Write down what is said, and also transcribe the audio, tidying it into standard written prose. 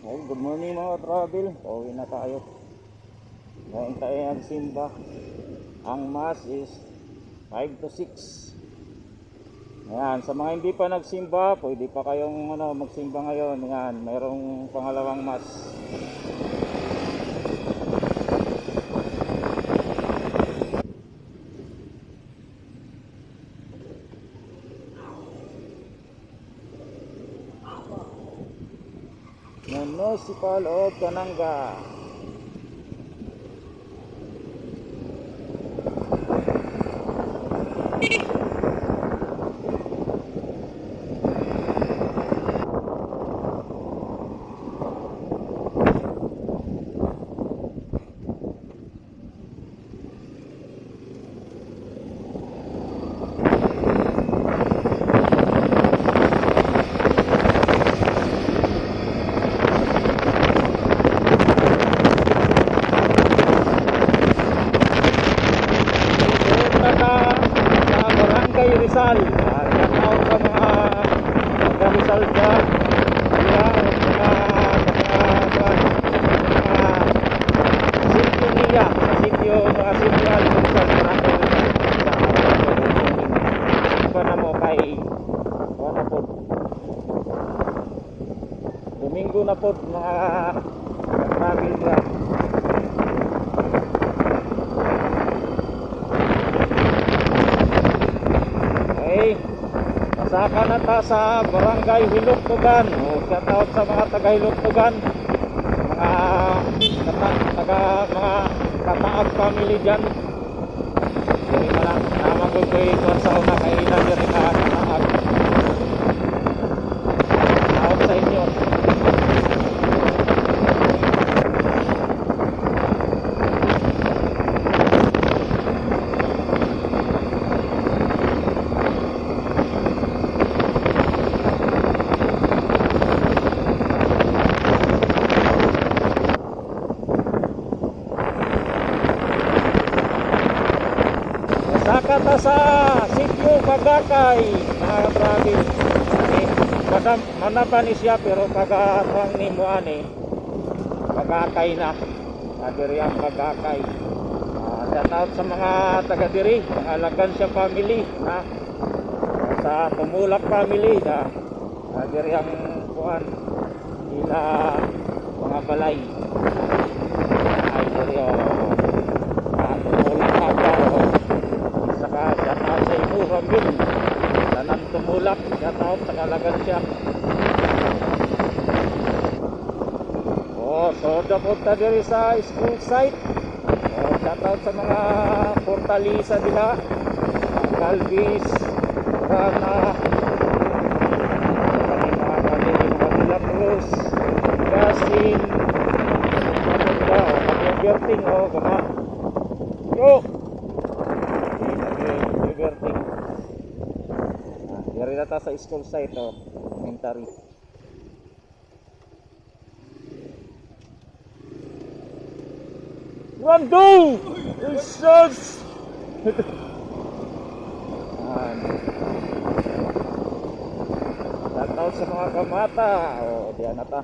Well, good morning mga travel. Pauwi na tayo. Ngayon tayo nagsimba. Ang mass is 5 to 6. Ayan, sa mga hindi pa nagsimba, pwede pa kayong magsimba ngayon. Ayan, mayroong pangalawang mass. Municipal of Cananga. Rizal, tao sa mga Rizal dyan, sityo niya, mga sityo iba na mo kay wala po Domingo na po mga travel dyan. Saka na ta sa barangay Hilugtugan. Shout out sa mga taga Hilugtugan, mga Kataag family dyan. Hindi na lang namagugoy sa una kay Nadir na Kataag. Shout out sa inyo. Sakata sa sityo Pagakay mga travel. Manapan ni siya pero kagatang ni Muane Pagakay na adiri ang Pagakay. Shout out sa mga taga diri, mga Lagansya family na sa Tumulak family na adiri ang kuan ila mga balay ay diri Rambil Tanan Tumulak, shout out sa Lagansya. So dapunta diri sa school site. Shout out sa mga Fortaleza dila, Calvis, Rana, Manila Cruz, Gasin, Berting, gama yo Berting. Dari data sa school site elementary. Rando! Jesus! Shout out sa mga kamata. Diyan na ta.